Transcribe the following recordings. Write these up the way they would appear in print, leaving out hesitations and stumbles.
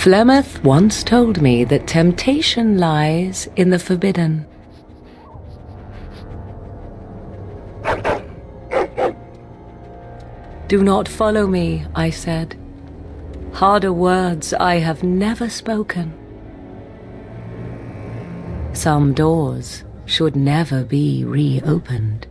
Flemeth once told me that temptation lies in the forbidden. Do not follow me, I said. Harder words I have never spoken. Some doors should never be reopened.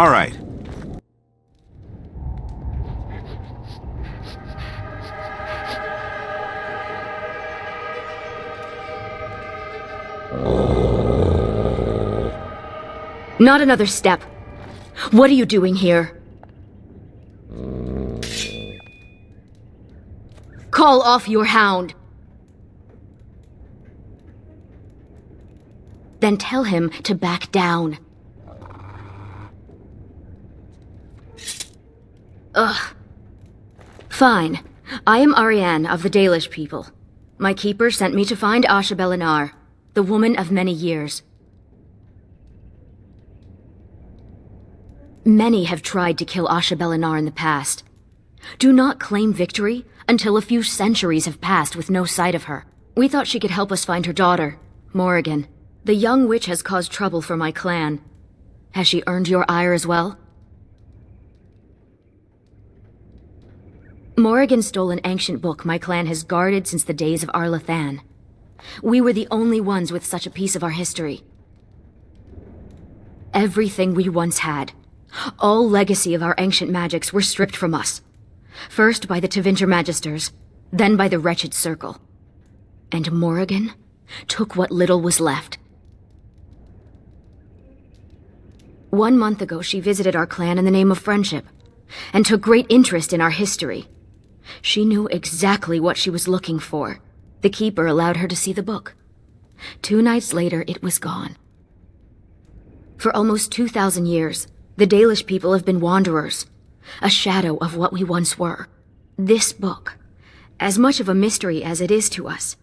All right. Not another step. What are you doing here? Call off your hound. Then tell him to back down. Ugh. Fine. I am Ariane of the Dalish people. My keeper sent me to find Asha Belinar, the woman of many years. Many have tried to kill Asha Belinar in the past. Do not claim victory until a few centuries have passed with no sight of her. We thought she could help us find her daughter, Morrigan. The young witch has caused trouble for my clan. Has she earned your ire as well? Morrigan stole an ancient book my clan has guarded since the days of Arlathan. We were the only ones with such a piece of our history. everything we once had. All legacy of our ancient magics were stripped from us. First by the Tevinter Magisters, then by the wretched Circle. And Morrigan took what little was left. 1 month ago, she visited our clan in the name of friendship, and took great interest in our history. She knew exactly what she was looking for. The Keeper allowed her to see the book. 2 nights later, it was gone. For almost 2,000 years, the Dalish people have been wanderers, a shadow of what we once were. This book, as much of a mystery as it is to us,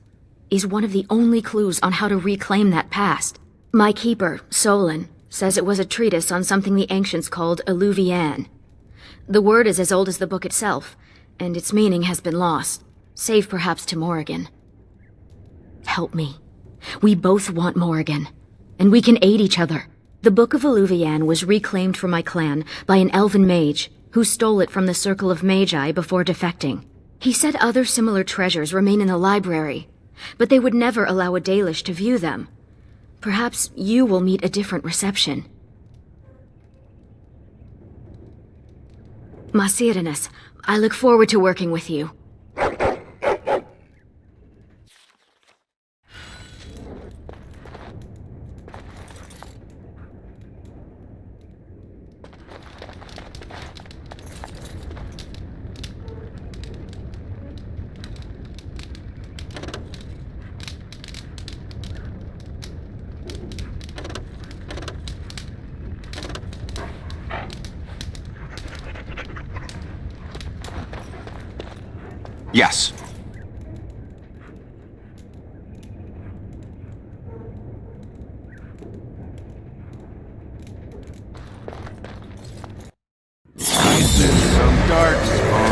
is one of the only clues on how to reclaim that past. My keeper, Solon, says it was a treatise on something the ancients called Eluvian. The word is as old as the book itself, and its meaning has been lost, save perhaps to Morrigan. Help me. We both want Morrigan, and we can aid each other. The Book of Eluvian was reclaimed for my clan by an elven mage who stole it from the Circle of Magi before defecting. He said other similar treasures remain in the library, but they would never allow a Dalish to view them. Perhaps you will meet a different reception. Masirinus, I look forward to working with you. Yes. This is some Darkspawn.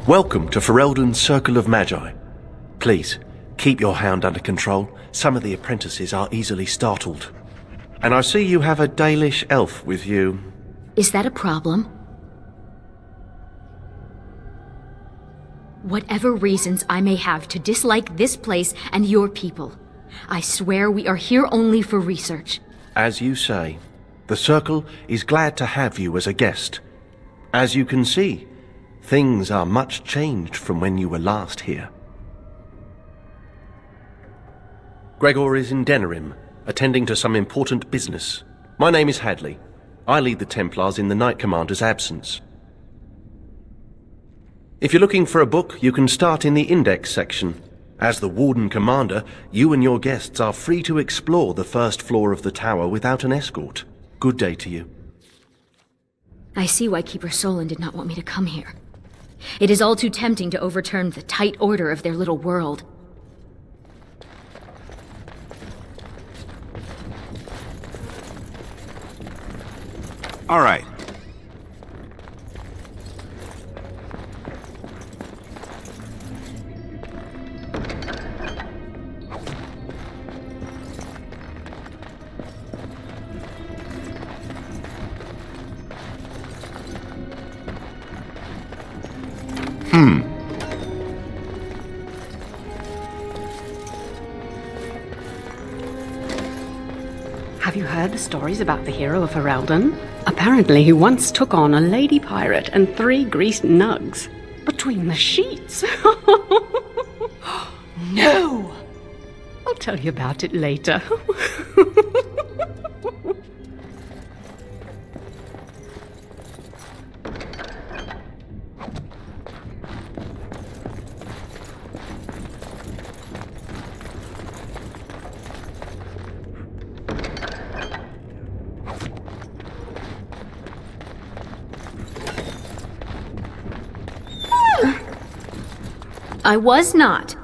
Welcome to Ferelden's Circle of Magi. Please, keep your hound under control. Some of the apprentices are easily startled. And I see you have a Dalish elf with you. Is that a problem? Whatever reasons I may have to dislike this place and your people, I swear we are here only for research. As you say, the Circle is glad to have you as a guest. As you can see, things are much changed from when you were last here. Gregor is in Denerim, attending to some important business. My name is Hadley. I lead the Templars in the Knight Commander's absence. If you're looking for a book, you can start in the Index section. As the Warden Commander, you and your guests are free to explore the first floor of the tower without an escort. Good day to you. I see why Keeper Solon did not want me to come here. It is all too tempting to overturn the tight order of their little world. All right. Have you heard the stories about the hero of Ferelden? Apparently he once took on a lady pirate and 3 greased nugs. Between the sheets! No! I'll tell you about it later. I was not.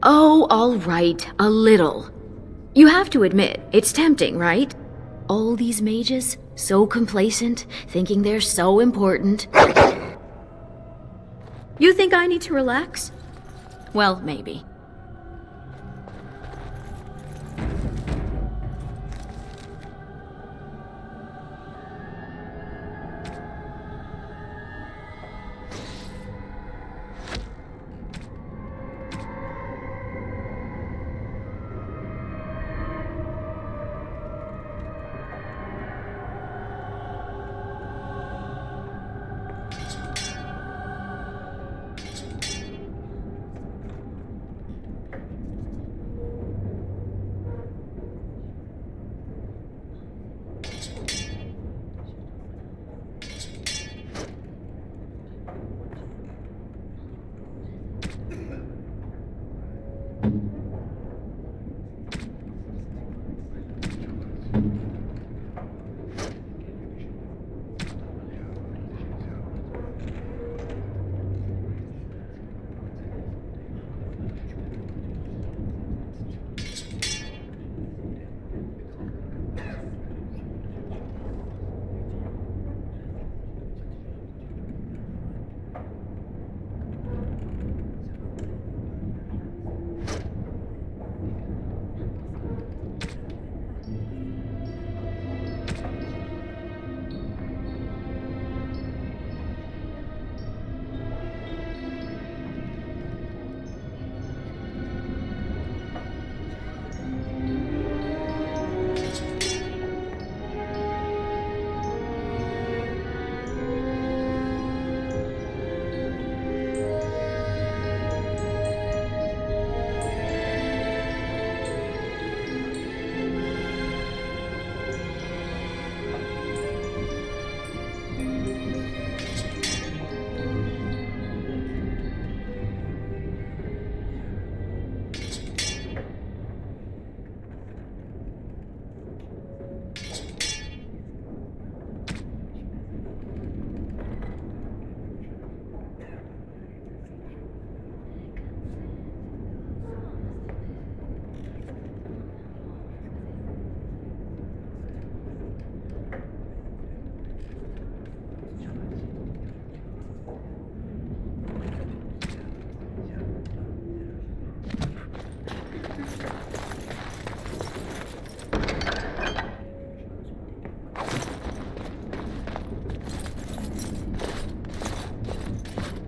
Oh, all right, a little. You have to admit, it's tempting, right? All these mages, so complacent, thinking they're so important. You think I need to relax? Well, maybe.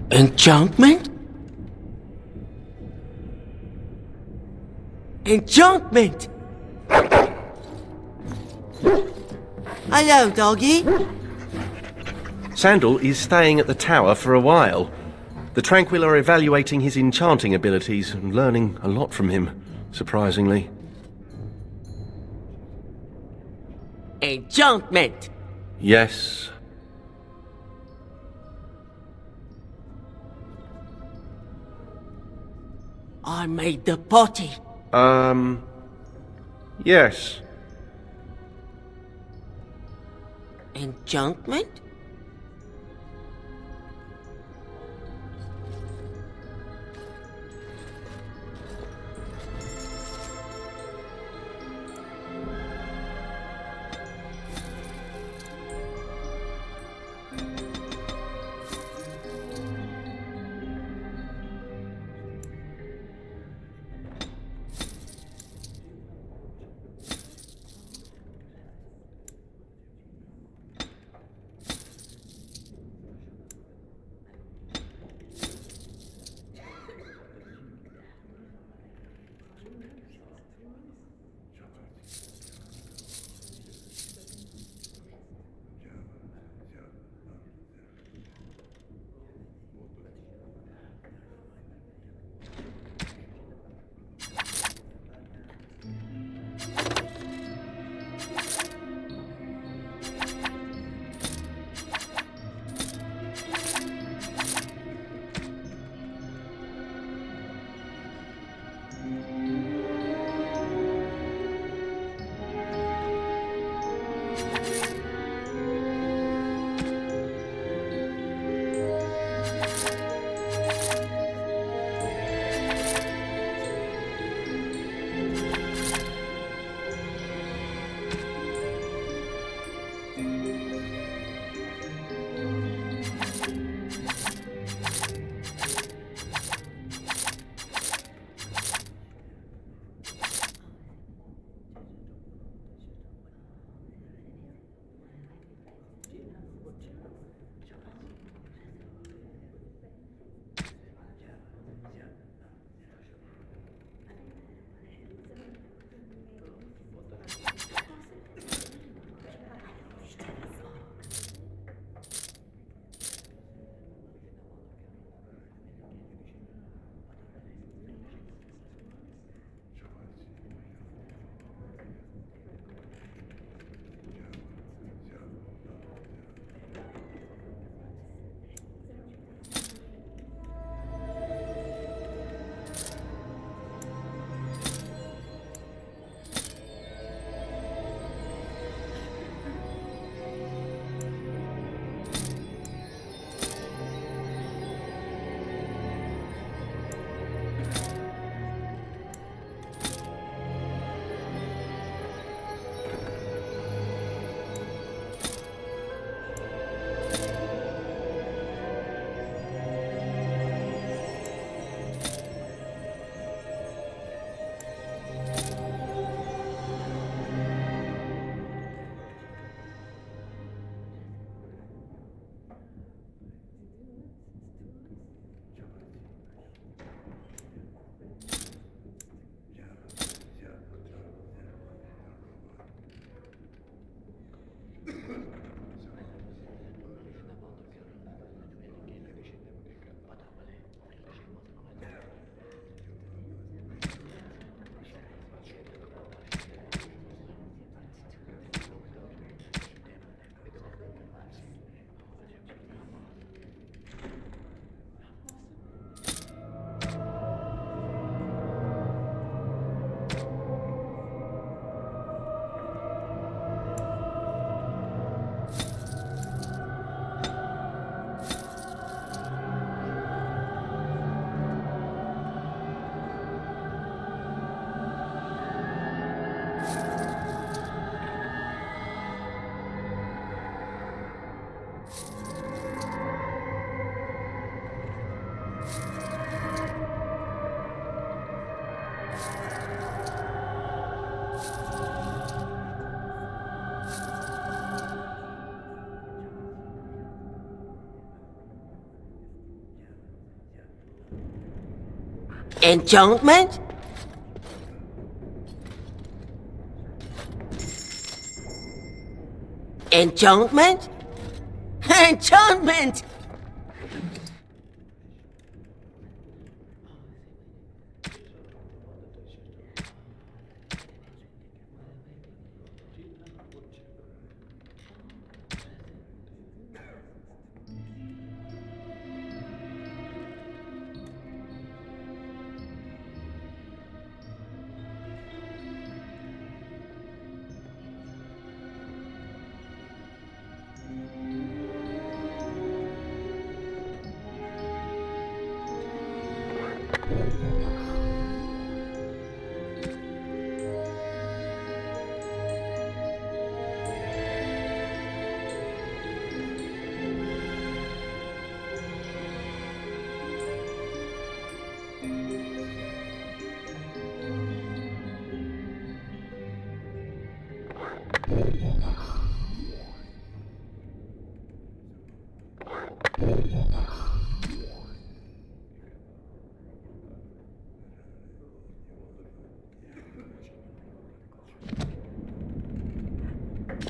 Enchantment? Enchantment! Hello, doggy. Sandal is staying at the tower for a while. The Tranquil are evaluating his enchanting abilities and learning a lot from him, surprisingly. Enchantment! Yes. I made the potty. Yes. Enchantment? Enchantment? Enchantment? Enchantment!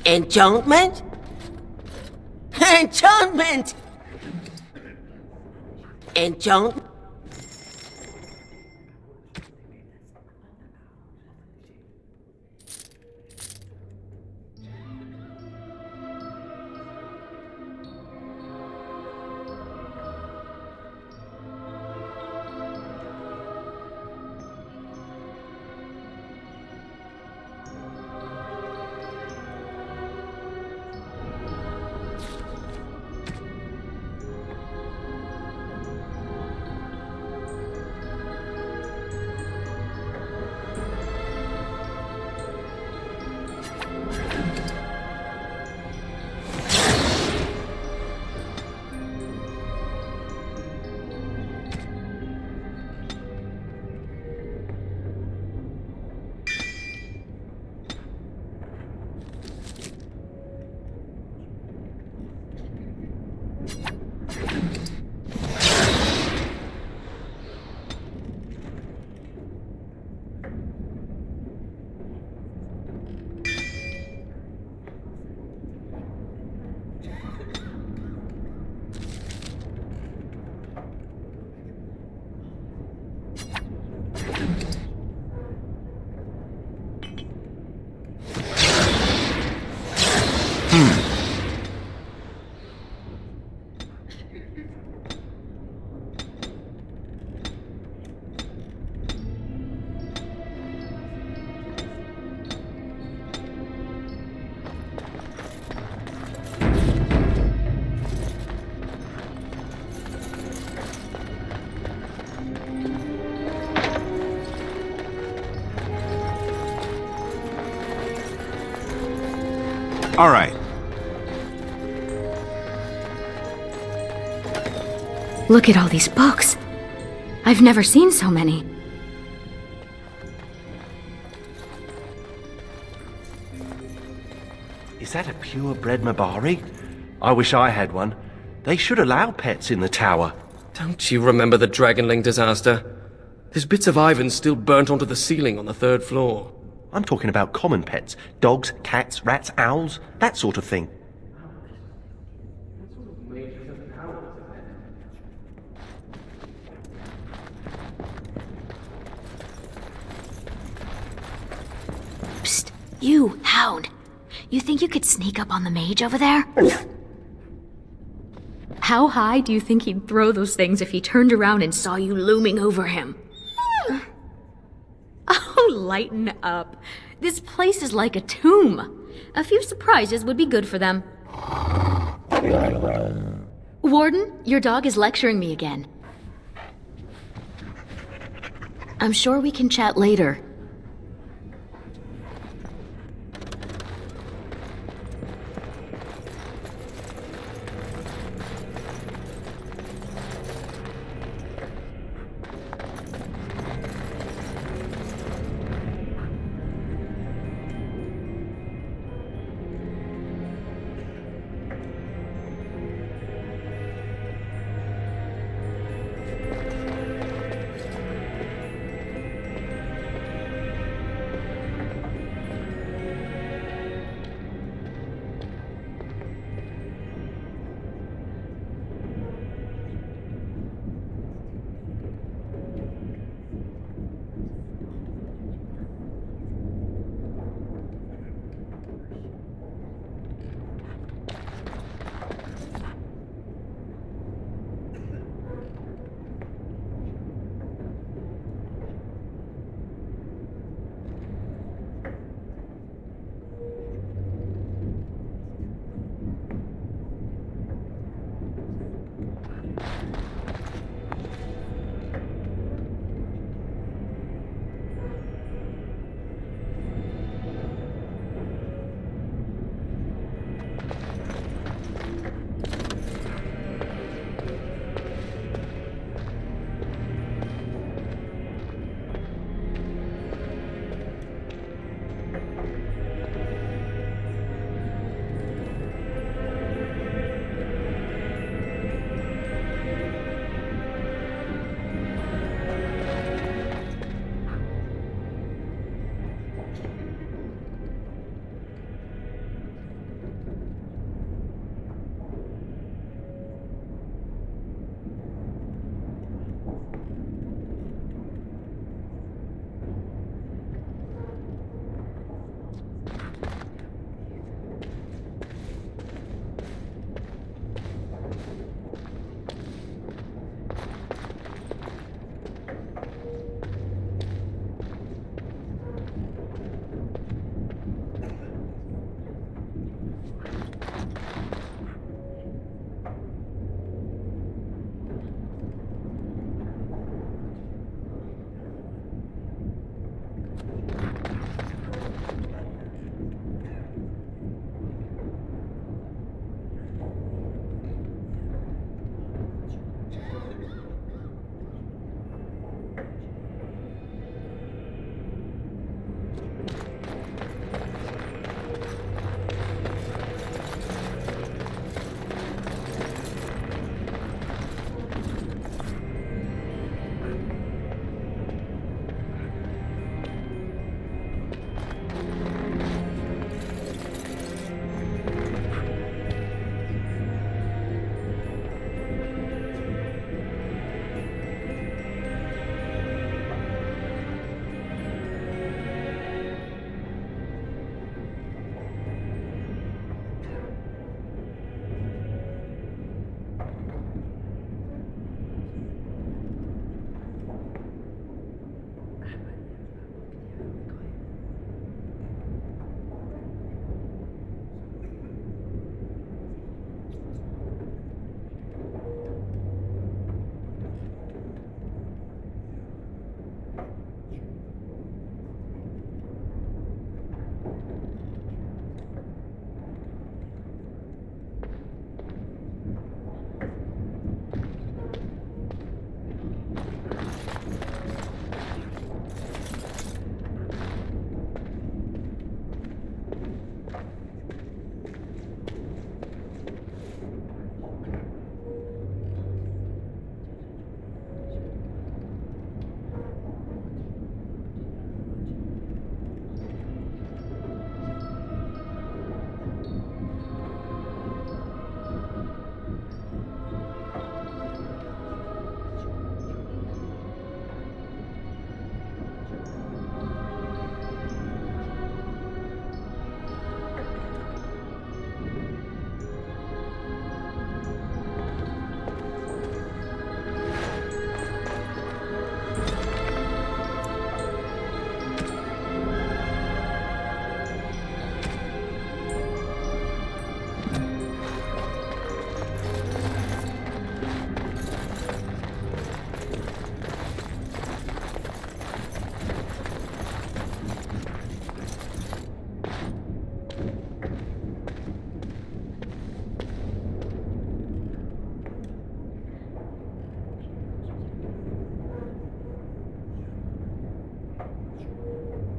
Enchantment? Enchantment! Enchant? All right. Look at all these books. I've never seen so many. Is that a purebred Mabari? I wish I had one. They should allow pets in the tower. Don't you remember the Dragonling disaster? There's bits of Ivan still burnt onto the ceiling on the 3rd floor. I'm talking about common pets. Dogs, cats, rats, owls, that sort of thing. Psst, you, Hound. You think you could sneak up on the mage over there? How high do you think he'd throw those things if he turned around and saw you looming over him? Oh, lighten up. This place is like a tomb. A few surprises would be good for them. Warden, your dog is lecturing me again. I'm sure we can chat later.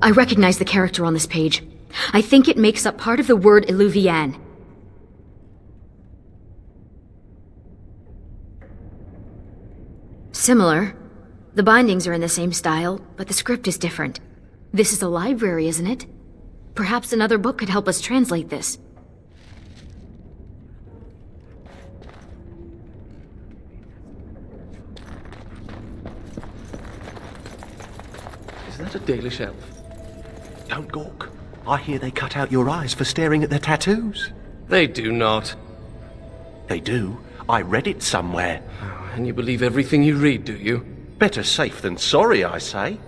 I recognize the character on this page. I think it makes up part of the word Illuvian. Similar. The bindings are in the same style, but the script is different. This is a library, isn't it? Perhaps another book could help us translate this. Is that a Dalish elf? Don't gawk. I hear they cut out your eyes for staring at their tattoos. They do not. They do. I read it somewhere. And you believe everything you read, do you? Better safe than sorry, I say.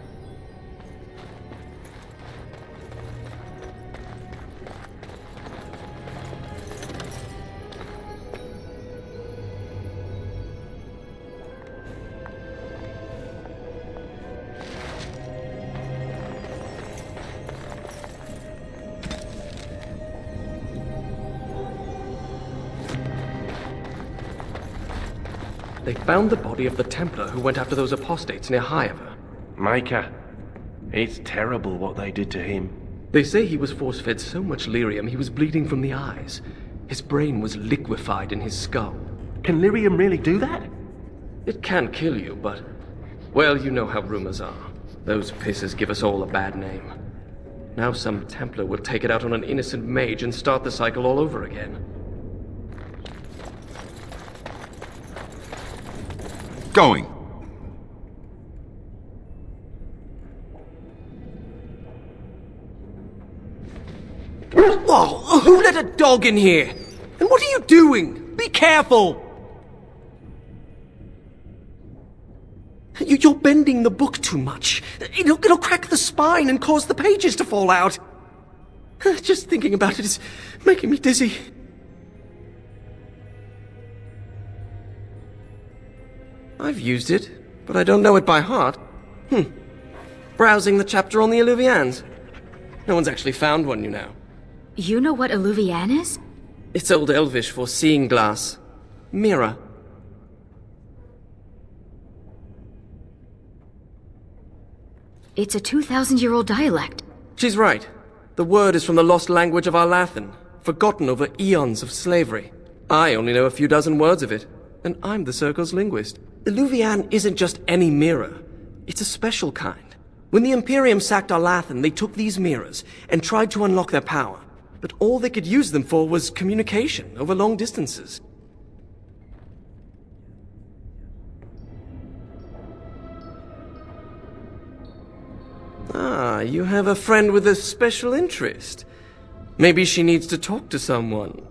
They found the body of the Templar who went after those apostates near Highever. Micah, it's terrible what they did to him. They say he was force-fed so much lyrium he was bleeding from the eyes. His brain was liquefied in his skull. Can lyrium really do that? It can kill you, but... well, you know how rumors are. Those pisses give us all a bad name. Now some Templar will take it out on an innocent mage and start the cycle all over again. Going. Whoa! Who let a dog in here? And what are you doing? Be careful! You're bending the book too much. It'll crack the spine and cause the pages to fall out. Just thinking about it is making me dizzy. I've used it, but I don't know it by heart. Browsing the chapter on the Illuvians. No one's actually found one, you know. You know what Illuvian is? It's Old Elvish for seeing glass. Mirror. It's a 2,000-year-old dialect. She's right. The word is from the lost language of Arlathan, forgotten over eons of slavery. I only know a few dozen words of it, and I'm the Circle's linguist. Illuvian isn't just any mirror. It's a special kind. When the Imperium sacked Arlathan, they took these mirrors and tried to unlock their power. But all they could use them for was communication over long distances. Ah, you have a friend with a special interest. Maybe she needs to talk to someone.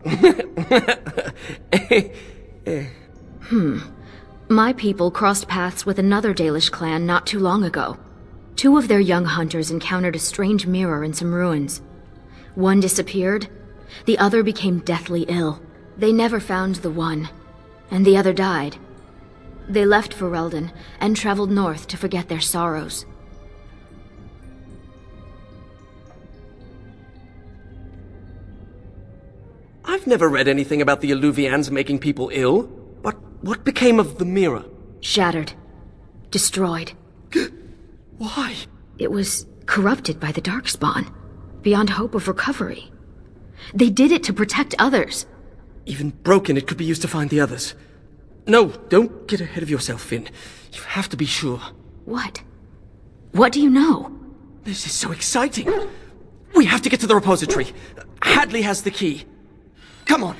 My people crossed paths with another Dalish clan not too long ago. 2 of their young hunters encountered a strange mirror in some ruins. One disappeared, the other became deathly ill. They never found the one, and the other died. They left Ferelden and traveled north to forget their sorrows. I've never read anything about the Illuvians making people ill, but what became of the mirror? Shattered. Destroyed. Why? It was corrupted by the Darkspawn, beyond hope of recovery. They did it to protect others. Even broken, it could be used to find the others. No, don't get ahead of yourself, Finn. You have to be sure. What? What do you know? This is so exciting. We have to get to the repository. Hadley has the key. Come on.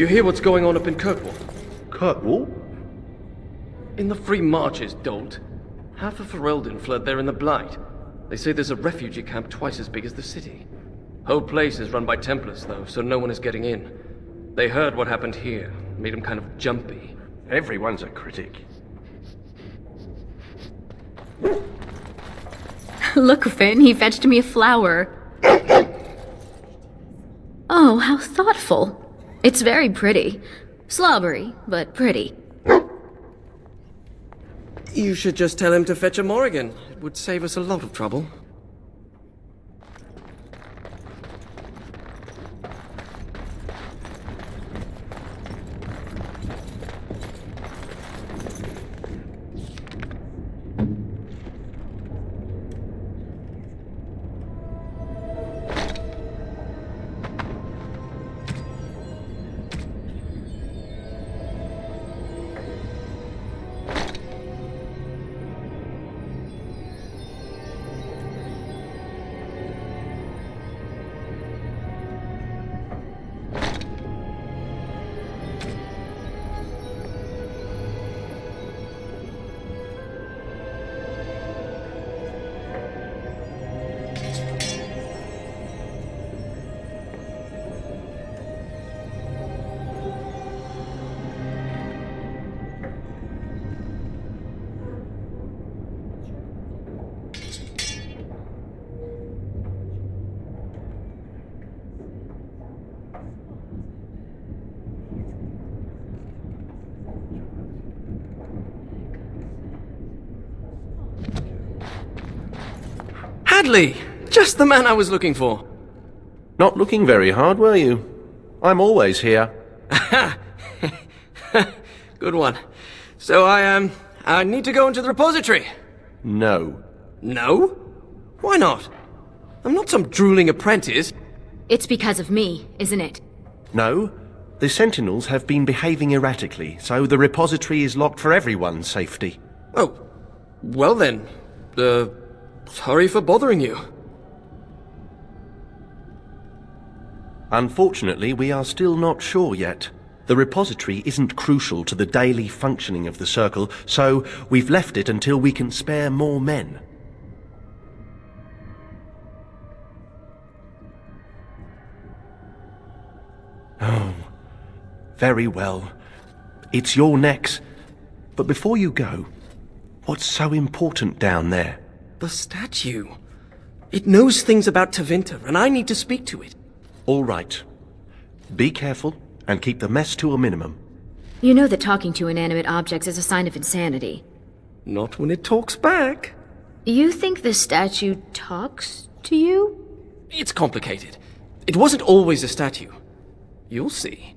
You hear what's going on up in Kirkwall? Kirkwall? In the Free Marches, dolt. Half of Ferelden fled there in the Blight. They say there's a refugee camp twice as big as the city. Whole place is run by Templars, though, so no one is getting in. They heard what happened here, made them kind of jumpy. Everyone's a critic. Look, Finn, he fetched me a flower. Oh, how thoughtful. It's very pretty. Slobbery, but pretty. You should just tell him to fetch a Morrigan. It would save us a lot of trouble. Hadley! Just the man I was looking for. Not looking very hard, were you? I'm always here. Good one. So I need to go into the repository. No. No? Why not? I'm not some drooling apprentice. It's because of me, isn't it? No. The Sentinels have been behaving erratically, so the repository is locked for everyone's safety. Oh, well then. Sorry for bothering you. Unfortunately, we are still not sure yet. The repository isn't crucial to the daily functioning of the Circle, so we've left it until we can spare more men. Oh, very well. It's your Nex. But before you go, what's so important down there? The statue. It knows things about Tevinter, and I need to speak to it. All right. Be careful and keep the mess to a minimum. You know that talking to inanimate objects is a sign of insanity. Not when it talks back. You think the statue talks to you? It's complicated. It wasn't always a statue. You'll see.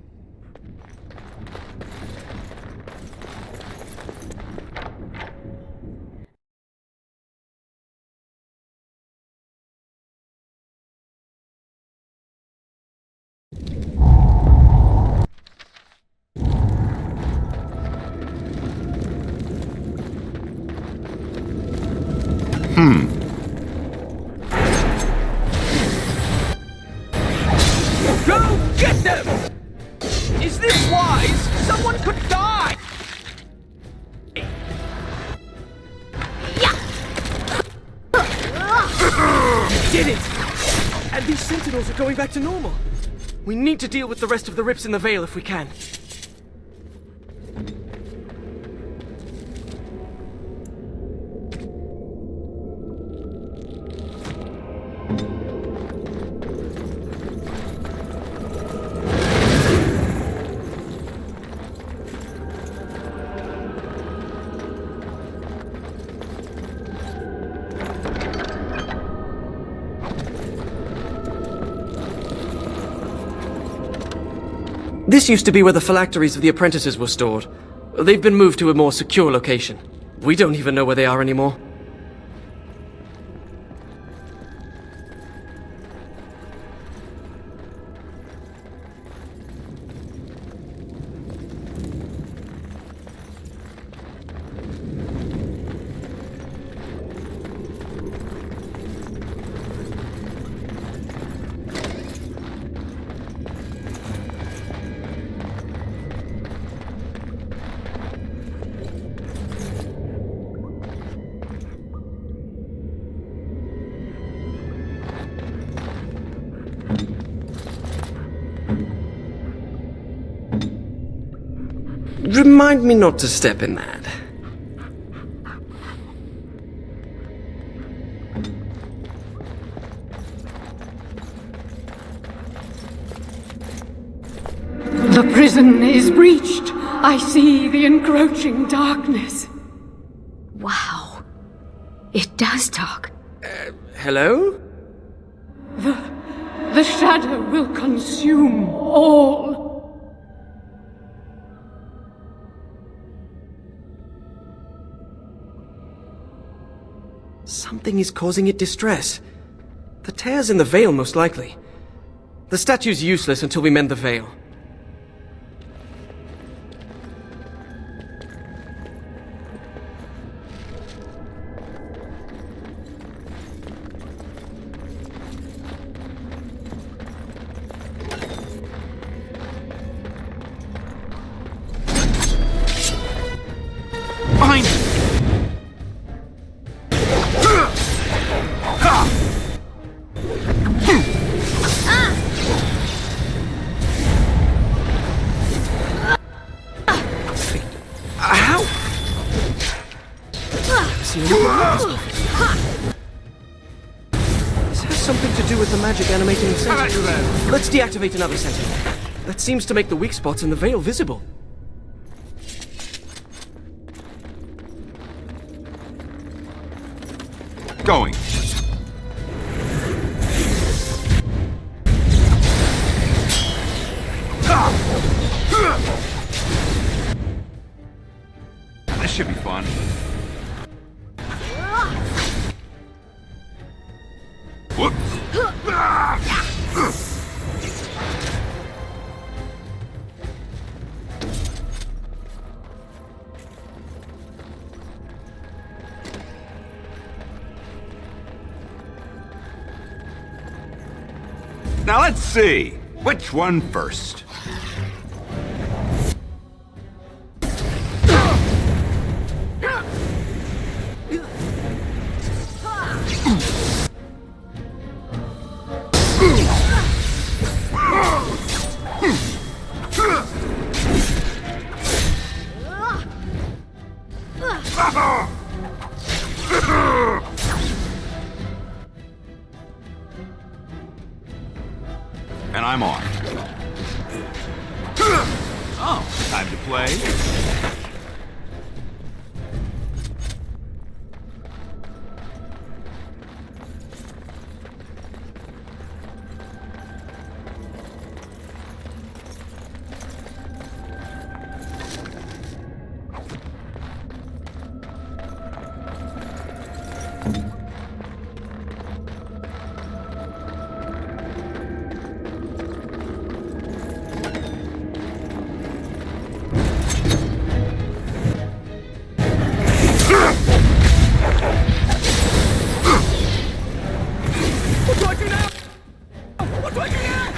Go get them! Is this wise? Someone could die! Did it! And these sentinels are going back to normal. We need to deal with the rest of the rips in the Vale if we can. This used to be where the phylacteries of the apprentices were stored. They've been moved to a more secure location. We don't even know where they are anymore. Remind me not to step in that. The prison is breached. I see the encroaching darkness. Wow. It does talk. Hello? The shadow will consume all. Something is causing it distress. The tears in the veil, most likely. The statue's useless until we mend the veil. Behind you! How? This has something to do with the magic animating the How about you sensor. then? Let's deactivate another sensor. That seems to make the weak spots in the veil visible. Going. This should be fun. Whoops. Now let's see. Which one first? And I'm on. Oh, time to play. What do I do now? What do I do now?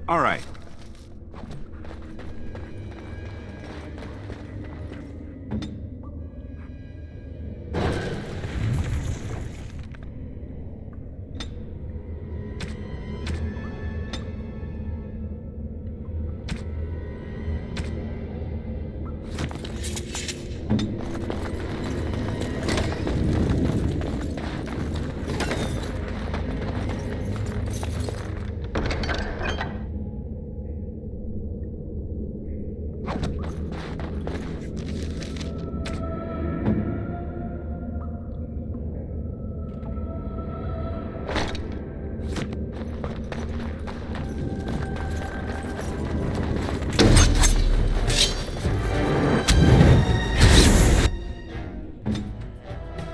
All right.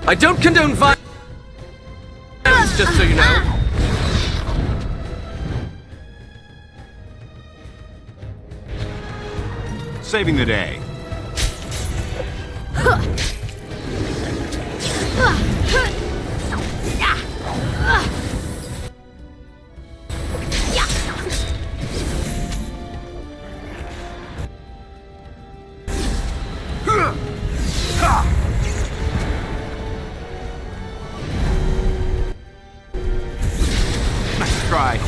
I don't condone violence, just so you know. saving the day. Nice try.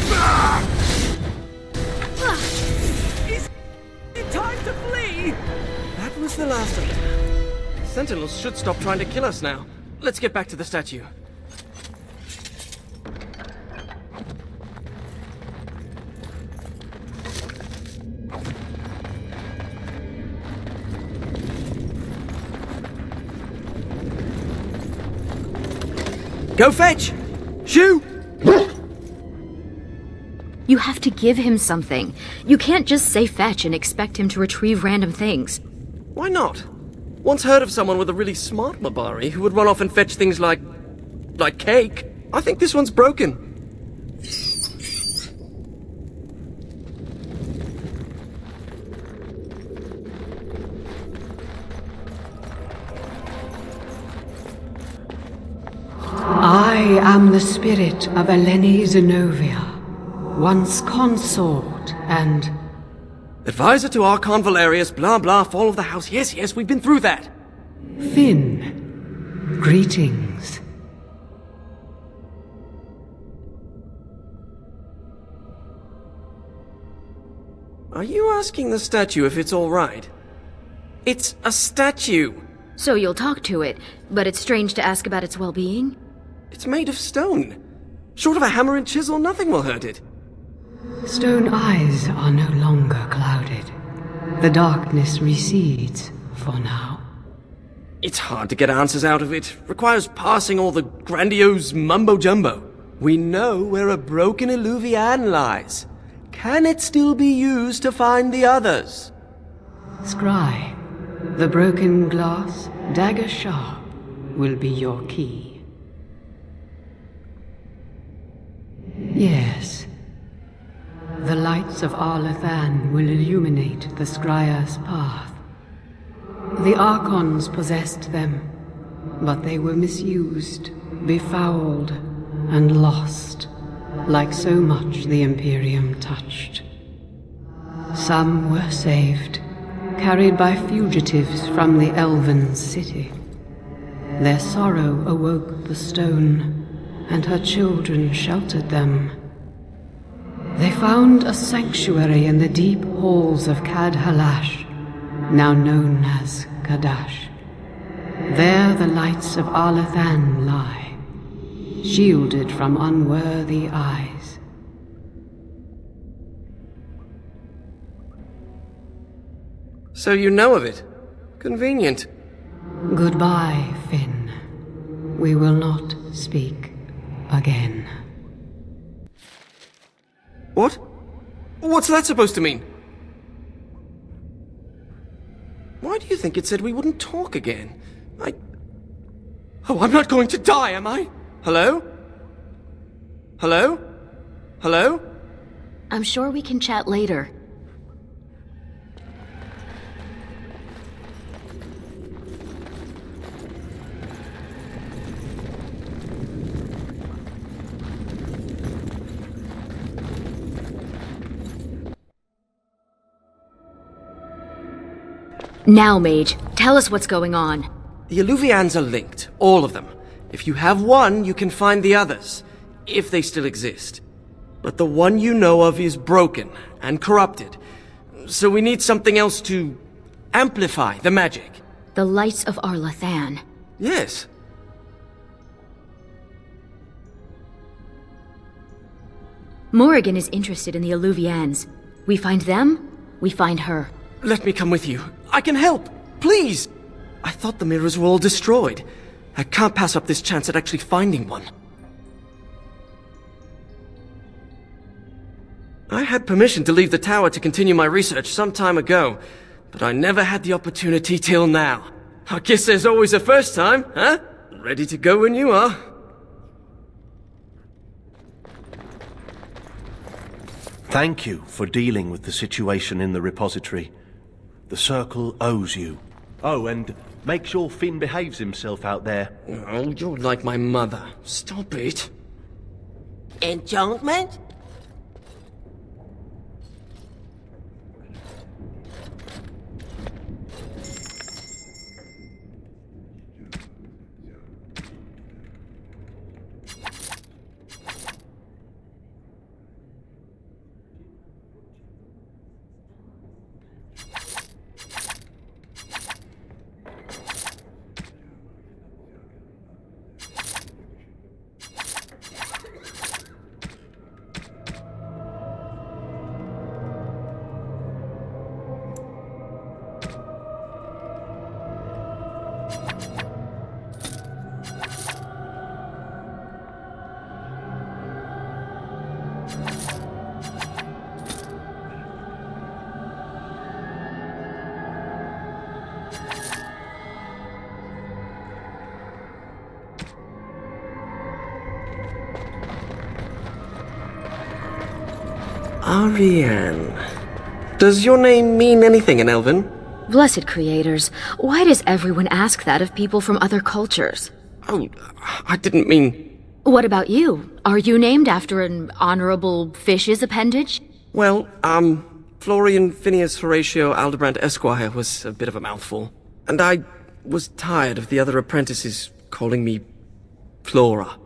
Is it time to flee? That was the last of them. Sentinels should stop trying to kill us now. Let's get back to the statue. Go fetch! Shoo! You have to give him something. You can't just say fetch and expect him to retrieve random things. Why not? Once heard of someone with a really smart Mabari who would run off and fetch things like cake. I think this one's broken. I am the spirit of Eleni Zenobia, once consort and... Advisor to Archon Valerius, blah blah, fall of the house. Yes, we've been through that. Finn. Greetings. Are you asking the statue if it's alright? It's a statue. So you'll talk to it, but it's strange to ask about its well-being? It's made of stone. Short of a hammer and chisel, nothing will hurt it. Stone eyes are no longer clouded. The darkness recedes for now. It's hard to get answers out of it. Requires parsing all the grandiose mumbo-jumbo. We know where a broken Illuvian lies. Can it still be used to find the others? Scry, the broken glass, dagger sharp, will be your key. Yes. The lights of Arlathan will illuminate the Scrya's path. The Archons possessed them, but they were misused, befouled, and lost, like so much the Imperium touched. Some were saved, carried by fugitives from the elven city. Their sorrow awoke the stone, and her children sheltered them. They found a sanctuary in the deep halls of Cad Halash, now known as Kadash. There the lights of Arlathan lie, shielded from unworthy eyes. So you know of it. Convenient. Goodbye, Finn. We will not speak again. What? What's that supposed to mean? Why do you think it said we wouldn't talk again? Oh, I'm not going to die, am I? Hello? Hello? Hello? I'm sure we can chat later. Now, Mage, tell us what's going on. The Illuvians are linked, all of them. If you have one, you can find the others, if they still exist. But the one you know of is broken and corrupted, so we need something else to amplify the magic. The lights of Arlathan. Yes. Morrigan is interested in the Illuvians. We find them, we find her. Let me come with you. I can help. Please. I thought the mirrors were all destroyed. I can't pass up this chance at actually finding one. I had permission to leave the tower to continue my research some time ago, but I never had the opportunity till now. I guess there's always a first time, huh? Ready to go when you are. Thank you for dealing with the situation in the repository. The Circle owes you. Oh, and make sure Finn behaves himself out there. Oh, you're like my mother. Stop it. Enchantment? Ariane. Does your name mean anything in Elven? Blessed creators, why does everyone ask that of people from other cultures? Oh, I didn't mean... What about you? Are you named after an honorable fish's appendage? Well, Florian Phineas Horatio Aldebrand Esquire was a bit of a mouthful. And I was tired of the other apprentices calling me Flora.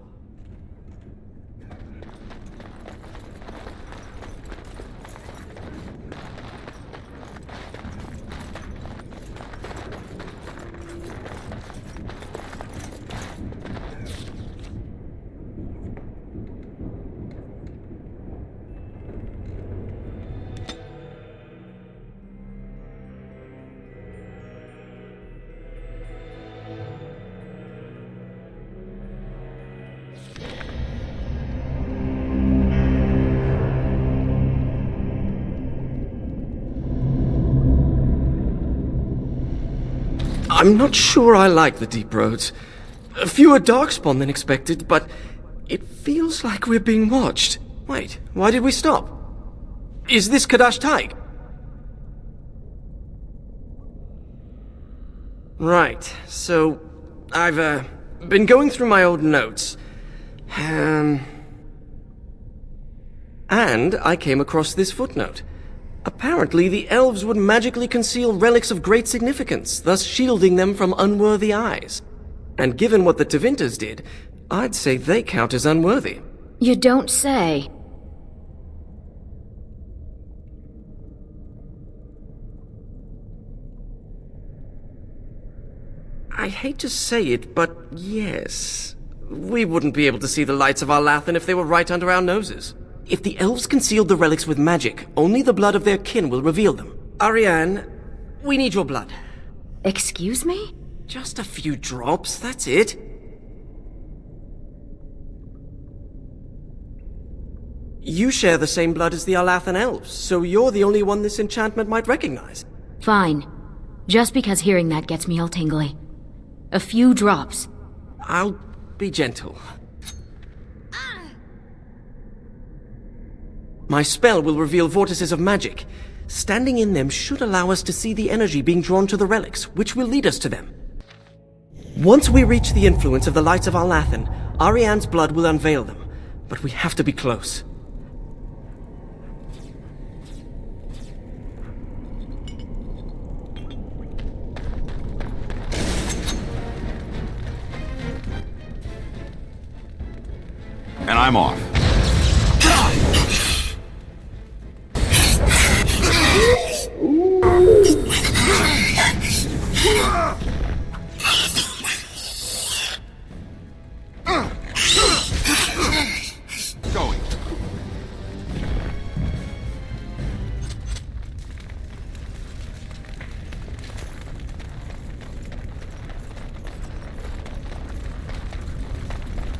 I'm not sure I like the deep roads. Fewer Darkspawn than expected, but it feels like we're being watched. Wait, why did we stop? Is this Kadash Taig? Right, so I've been going through my old notes. And I came across this footnote. Apparently, the elves would magically conceal relics of great significance, thus shielding them from unworthy eyes. And given what the Tevinter did, I'd say they count as unworthy. You don't say. I hate to say it, but yes. We wouldn't be able to see the lights of Arlathan if they were right under our noses. If the elves concealed the relics with magic, only the blood of their kin will reveal them. Ariane, we need your blood. Excuse me? Just a few drops, that's it. You share the same blood as the Arlathan elves, so you're the only one this enchantment might recognize. Fine. Just because hearing that gets me all tingly. A few drops. I'll be gentle. My spell will reveal vortices of magic. Standing in them should allow us to see the energy being drawn to the relics, which will lead us to them. Once we reach the influence of the lights of Arlathan, Ariane's blood will unveil them. But we have to be close. And I'm off. Going.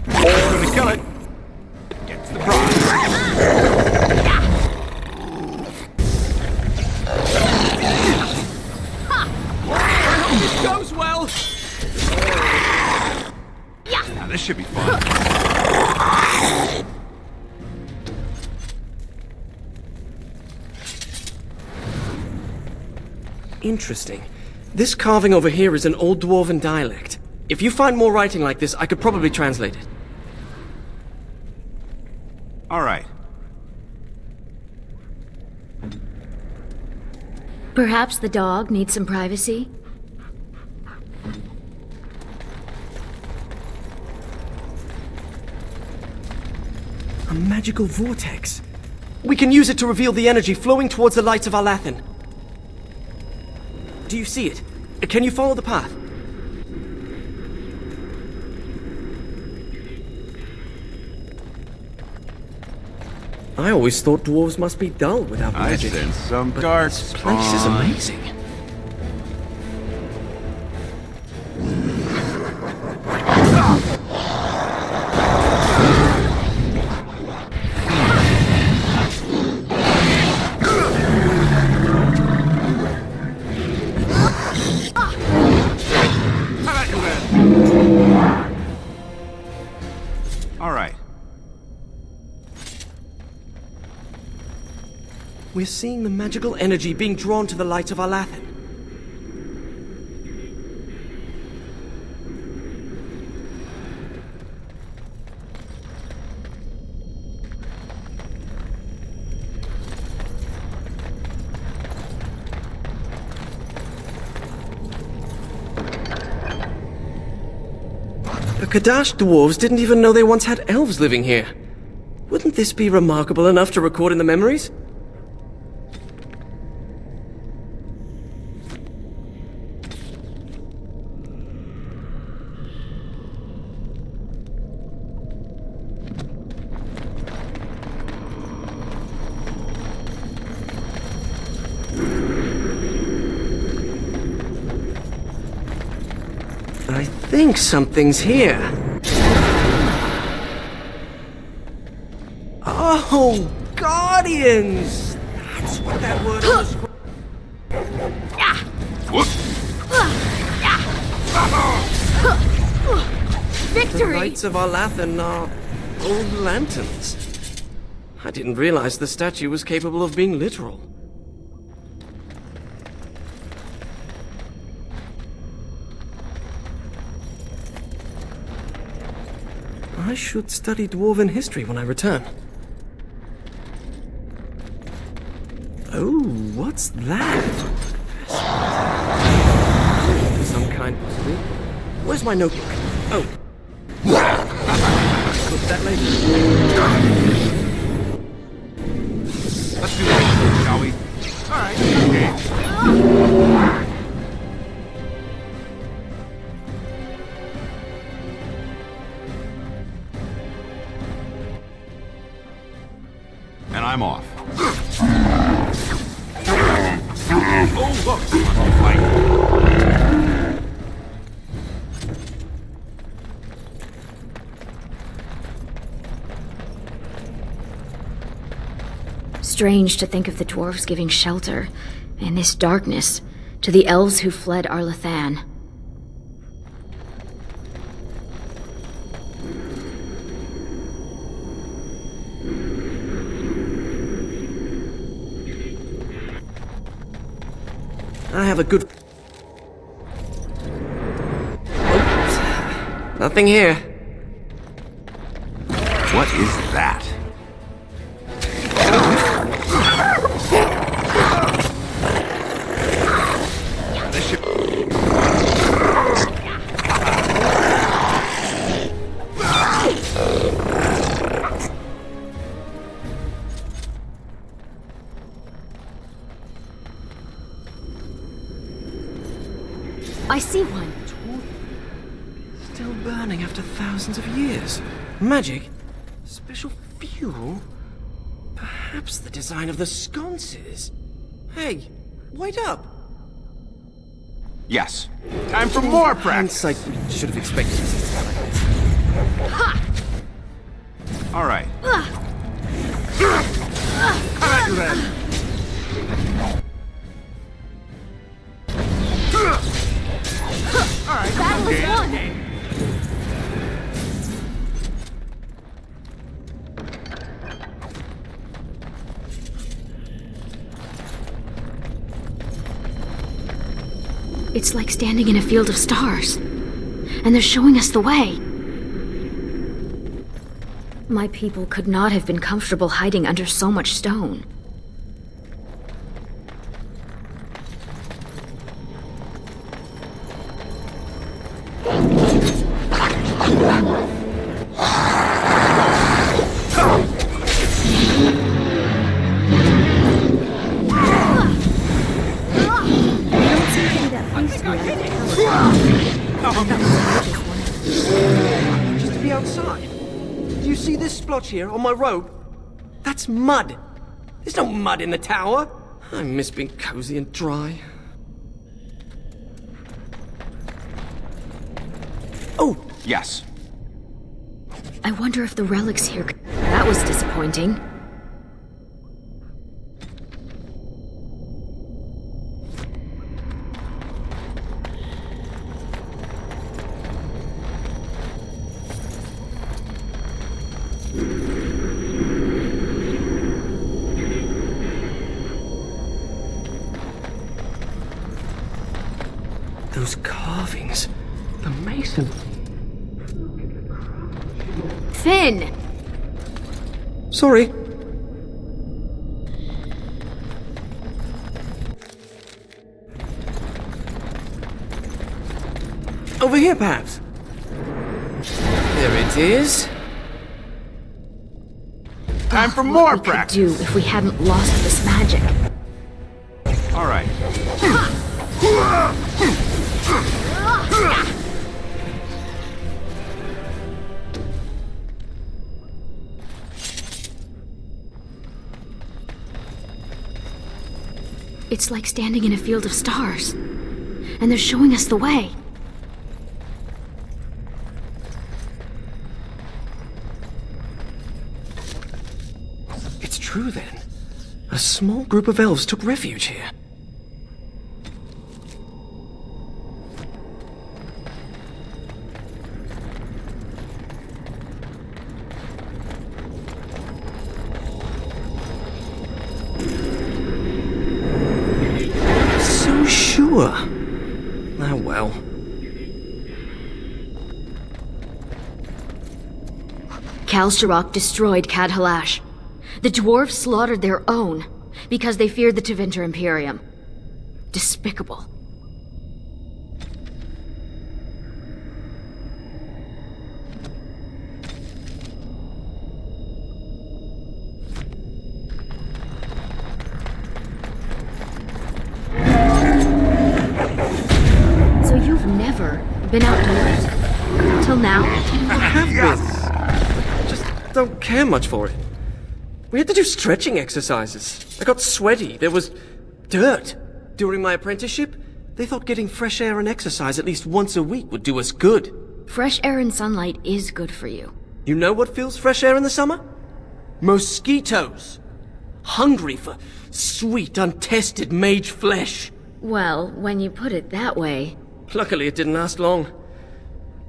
Gonna kill it. Gets the prize. Goes well. Now this should be fun. Interesting. This carving over here is an old dwarven dialect. If you find more writing like this, I could probably translate it. All right. Perhaps the dog needs some privacy? A magical vortex. We can use it to reveal the energy flowing towards the lights of Arlathan. Do you see it? Can you follow the path? I always thought dwarves must be dull without I magic. sense some This Darkspawn. place is amazing. All right. We're seeing the magical energy being drawn to the light of Arlathan. The Kadash dwarves didn't even know they once had elves living here. Wouldn't this be remarkable enough to record in the memories? I think something's here. Oh, Guardians! That's what that word on the scroll. The Victory! lights of Arlathan are old lanterns. I didn't realize the statue was capable of being literal. I should study dwarven history when I return. Oh, what's that? Some kind, possibly. Where's my notebook? Oh. Put that later. Let's do this, shall we? All right. Okay. And I'm off. Oh, look! Fight. Strange to think of the dwarves giving shelter, in this darkness, to the elves who fled Arlathan. I have a good... Oops. Nothing here. What is that? This should... I see one. Still burning after thousands of years. Magic? Special fuel? Perhaps the design of the sconces? Hey, wait up! Yes. Time for more practice. Hindsight, we should have expected something like this. All right. Come at you then. All right. Battle is won! It's like standing in a field of stars. And they're showing us the way. My people could not have been comfortable hiding under so much stone. Just to be outside. Do you see this splotch here on my robe? That's mud. There's no mud in the tower. I miss being cozy and dry. Oh, Yes. I wonder if the relics here... That was disappointing. those carvings. The mason. Finn! Sorry. Over here, perhaps. There it is. Time for What more we could practice. do if we hadn't lost this magic. All right. It's like standing in a field of stars. And they're showing us the way. It's true then. A small group of elves took refuge here. So sure. Ah, well. Kalsharok destroyed Cadhalash. The dwarves slaughtered their own because they feared the Tevinter Imperium. Despicable. So you've never been outdoors? Till now? I have been. Just don't care much for it. We had to do stretching exercises. I got sweaty. There was dirt. During my apprenticeship, they thought getting fresh air and exercise at least once a week would do us good. Fresh air and sunlight is good for you. You know what feels fresh air in the summer? Mosquitoes. Hungry for sweet, untested mage flesh. Well, when you put it that way... Luckily, it didn't last long.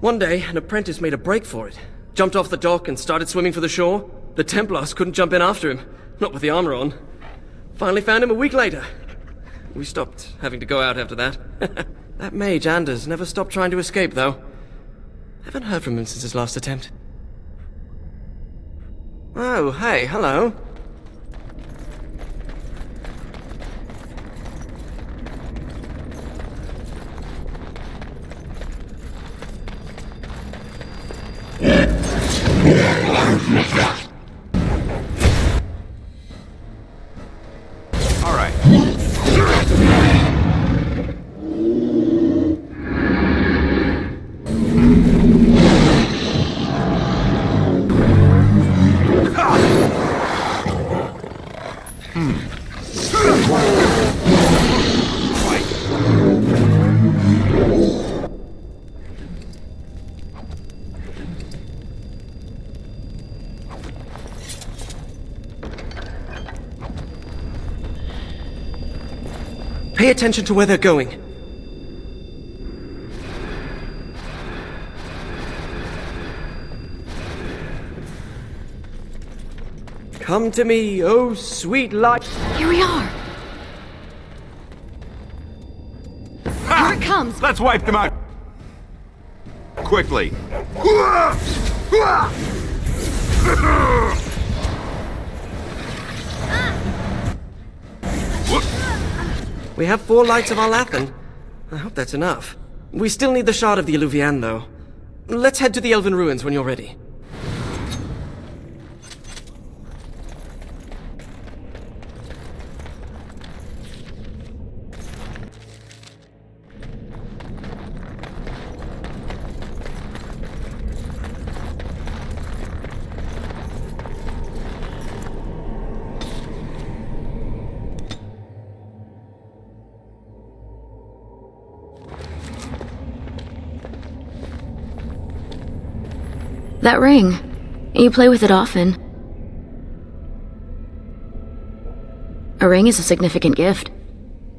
One day, an apprentice made a break for it. Jumped off the dock and started swimming for the shore. The Templars couldn't jump in after him, not with the armor on. Finally found him a week later. We stopped having to go out after that. That mage, Anders, never stopped trying to escape, though. Haven't heard from him since his last attempt. Oh, hey, hello. All right. Pay attention to where they're going. Come to me, oh sweet light. Here we are! Ha! it comes! Let's wipe them out quickly. We have 4 lights of Arlathan. I hope that's enough. We still need the shard of the Eluvian, though. Let's head to the Elven Ruins when you're ready. That ring. You play with it often. A ring is a significant gift.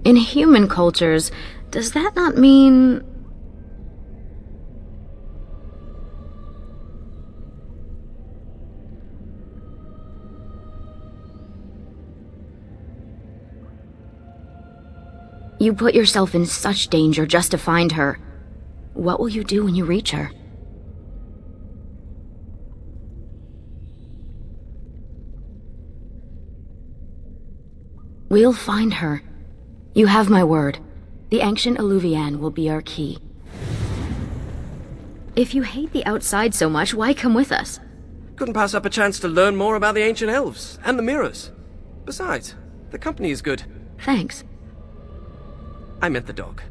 In human cultures, does that not mean... You put yourself in such danger just to find her. What will you do when you reach her? We'll find her. You have my word. The ancient Eluvian will be our key. If you hate the outside so much, why come with us? Couldn't pass up a chance to learn more about the ancient elves and the mirrors. Besides, the company is good. Thanks. I meant the dog.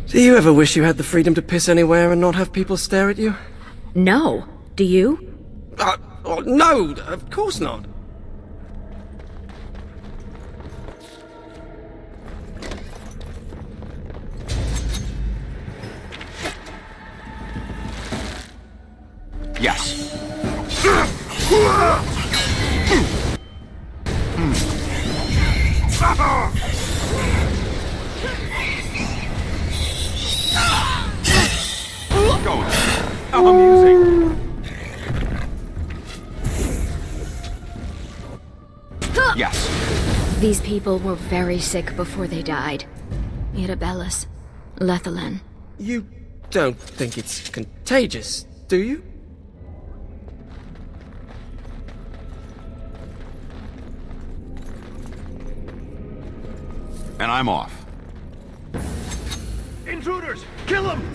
Do you ever wish you had the freedom to piss anywhere and not have people stare at you? No. Do you? No, of course not. Yes. Going. How amusing. Yes. These people were very sick before they died. Mirabellus, Lethalin. You don't think it's contagious, do you? And I'm off. Intruders! Kill them!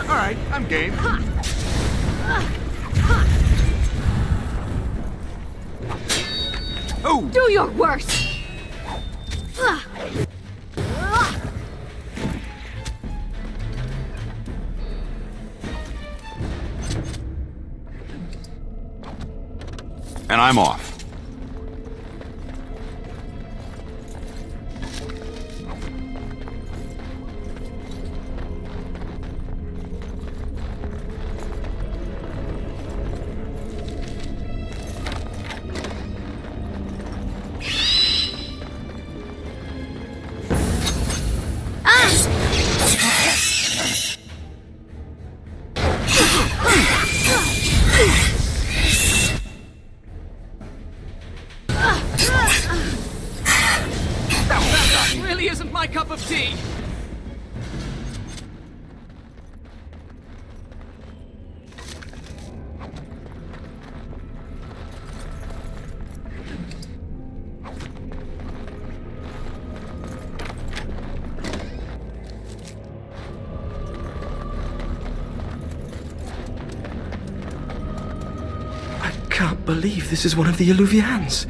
Alright, I'm game. Oh! Do your worst! And I'm off. my cup of tea. I can't believe this is one of the Illuvians.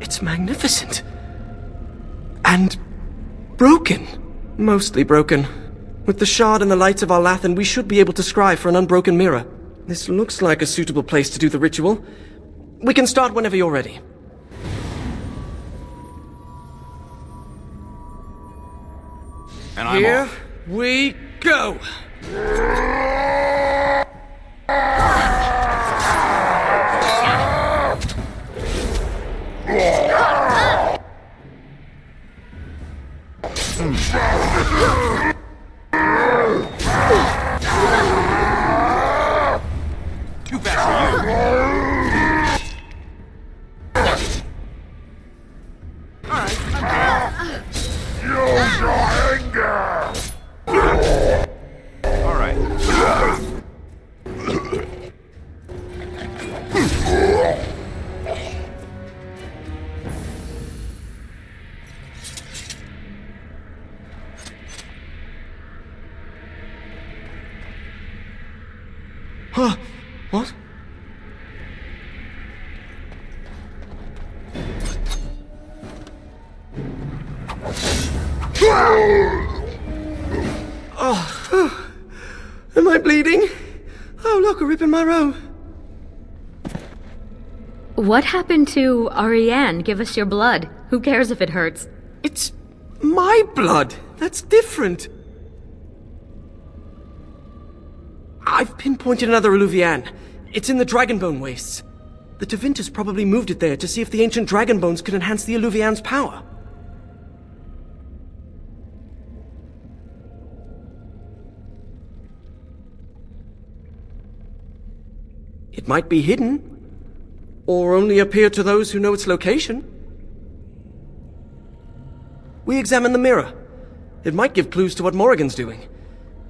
It's magnificent. And broken. Mostly broken. With the shard and the lights of Arlathan, we should be able to scry for an unbroken mirror. This looks like a suitable place to do the ritual. We can start whenever you're ready. And I'm Here off. we go! Too fast for you. All right. Huh? What? Oh, am I bleeding? Oh, look, a rip in my robe. What happened to Ariane? Give us your blood. Who cares if it hurts? It's my blood. That's different. I've pinpointed another Illuvian. It's in the Dragonbone Wastes. The Tevintus probably moved it there to see if the ancient dragon bones could enhance the Illuvian's power. It might be hidden, or only appear to those who know its location. We examine the mirror. It might give clues to what Morrigan's doing.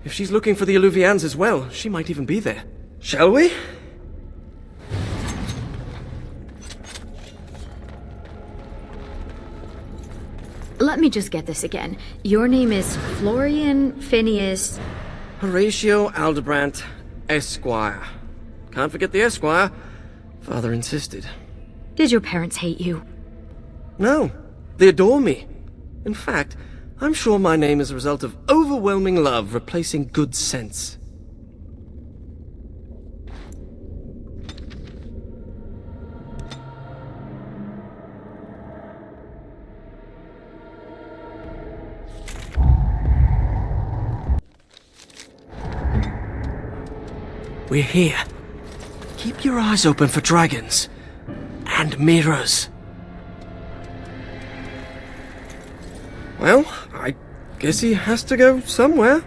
If she's looking for the Illuvians as well, she might even be there. Shall we? Let me just get this again. Your name is Florian Phineas... Horatio Aldebrandt, Esquire. Can't forget the Esquire. Father insisted. Did your parents hate you? No, they adore me. In fact, I'm sure my name is a result of overwhelming love replacing good sense. We're here. Keep your eyes open for dragons. And mirrors. Well, I guess he has to go somewhere.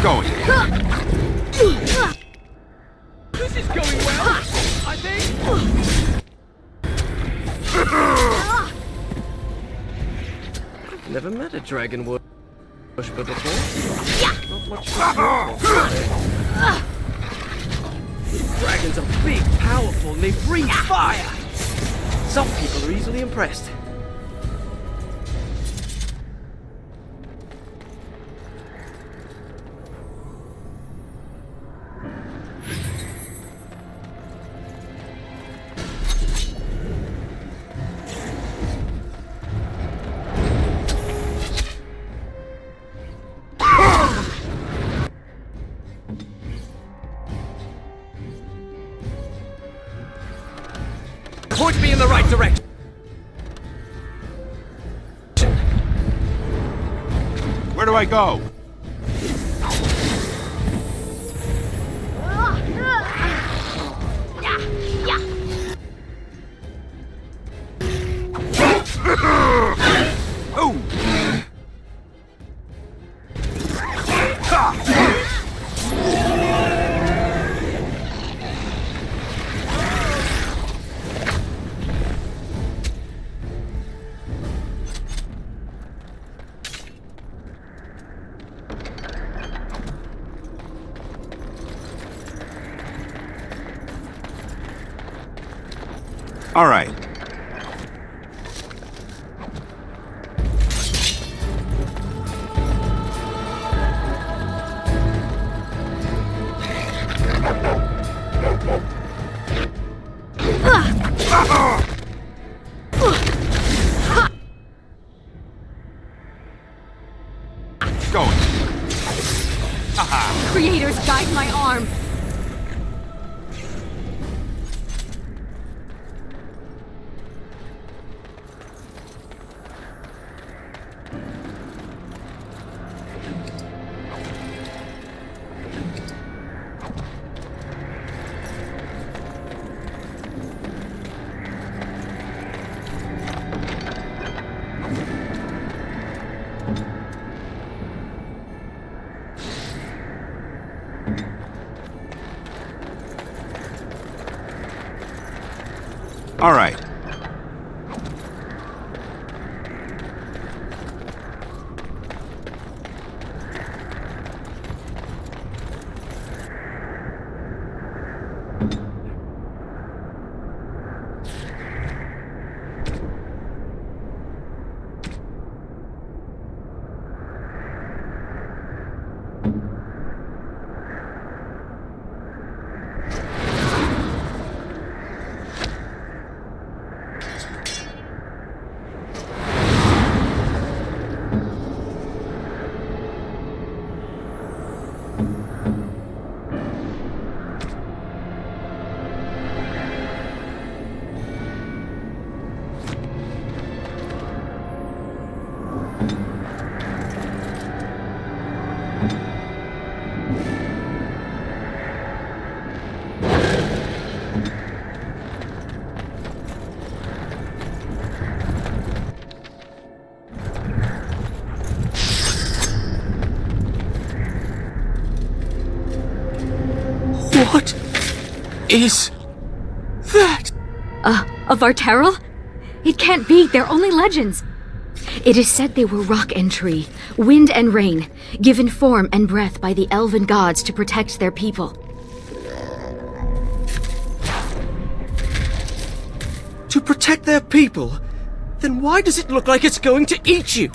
Going. This is going well, I think. Never met a dragon worshipper before. Not much to Dragons are big, powerful, and they breathe fire. Some people are easily impressed. Point me in the right direction. Where do I go? All right. Going. Creators, guide my arm! All right. What is that? Of Arterral? It can't be, they're only legends. It is said they were rock and tree, wind and rain, given form and breath by the elven gods to protect their people. To protect their people? Then why does it look like it's going to eat you?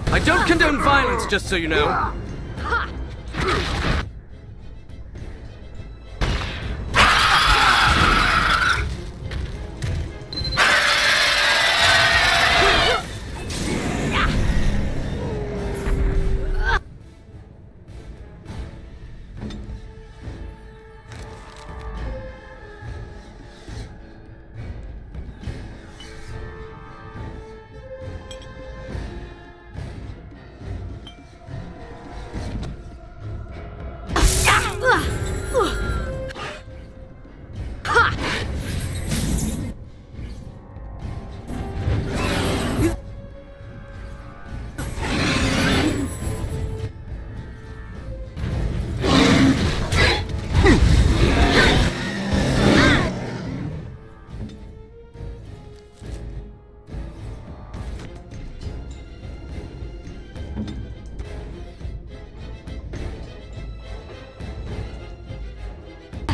I don't condone violence, just so you know.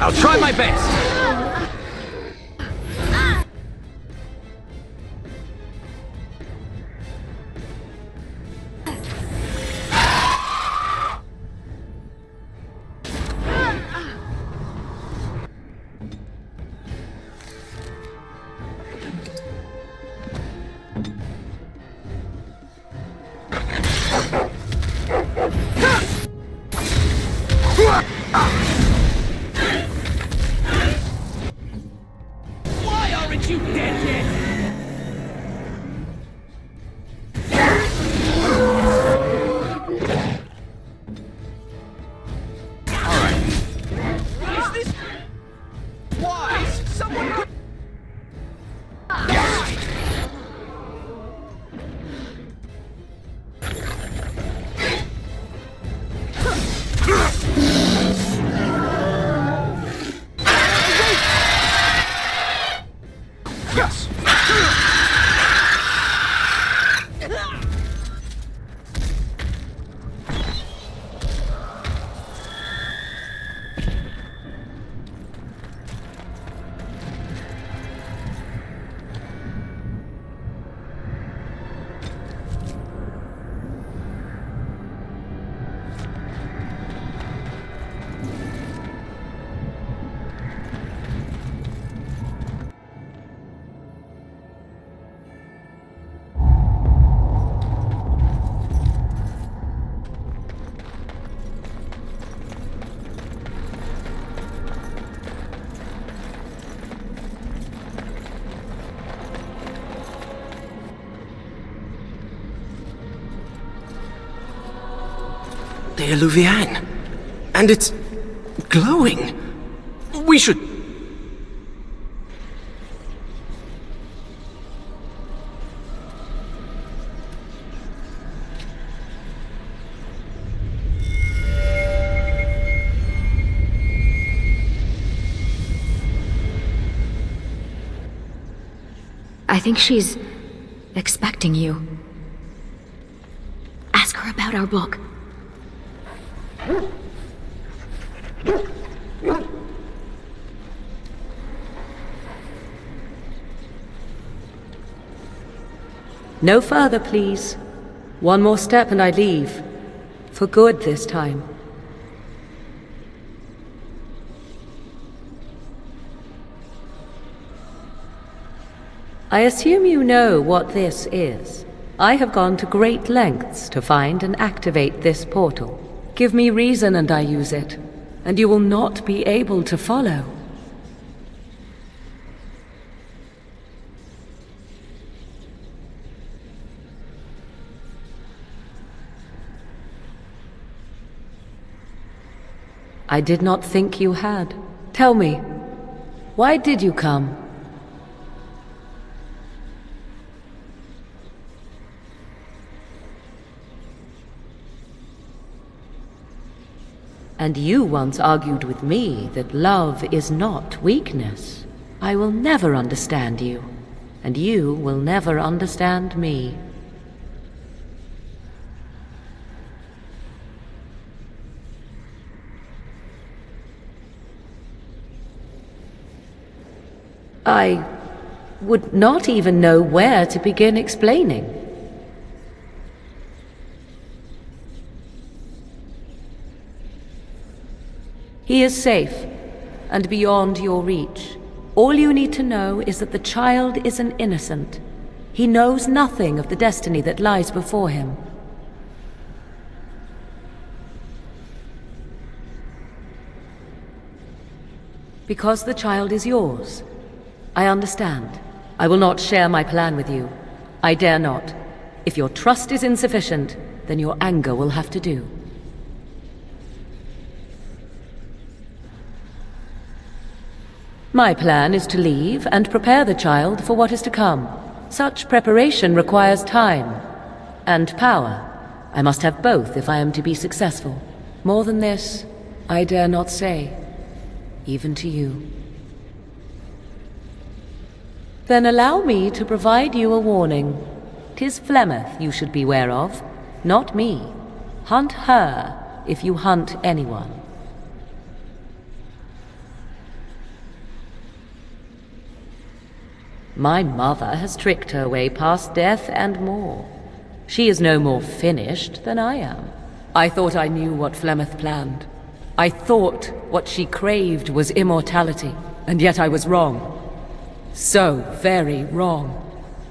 I'll try my best. the Eluvian. And it's glowing. We should... I think she's expecting you. Ask her about our book. No further, please. One more step and I leave. For good this time. I assume you know what this is. I have gone to great lengths to find and activate this portal. Give me reason and I use it, and you will not be able to follow. I did not think you had. Tell me, why did you come? And you once argued with me that love is not weakness. I will never understand you, and you will never understand me. I would not even know where to begin explaining. He is safe, and beyond your reach. All you need to know is that the child is an innocent. He knows nothing of the destiny that lies before him. Because the child is yours. I understand. I will not share my plan with you. I dare not. If your trust is insufficient, then your anger will have to do. My plan is to leave and prepare the child for what is to come. Such preparation requires time and power. I must have both if I am to be successful. More than this, I dare not say, even to you. Then allow me to provide you a warning. 'Tis Flemeth you should beware of, not me. Hunt her if you hunt anyone. My mother has tricked her way past death and more. She is no more finished than I am. I thought I knew what Flemeth planned. I thought what she craved was immortality, and yet I was wrong. So very wrong.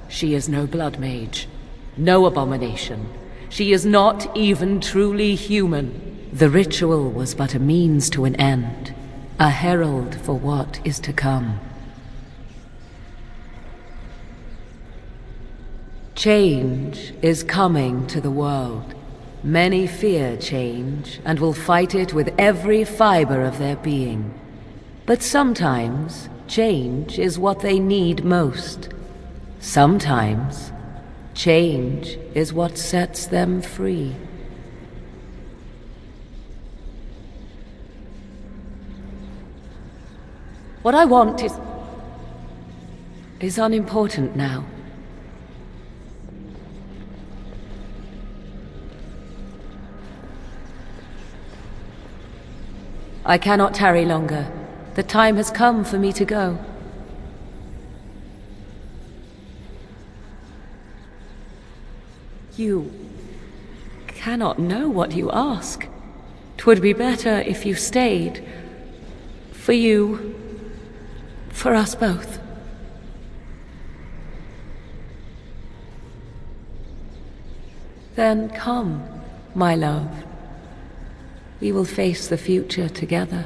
She is no blood mage, no abomination. She is not even truly human. The ritual was but a means to an end, a herald for what is to come. Change is coming to the world. Many fear change and will fight it with every fiber of their being. But sometimes, change is what they need most. Sometimes, change is what sets them free. What I want is unimportant now. I cannot tarry longer. The time has come for me to go. You cannot know what you ask. 'Twould be better if you stayed. For you, for us both. Then come, my love. We will face the future together.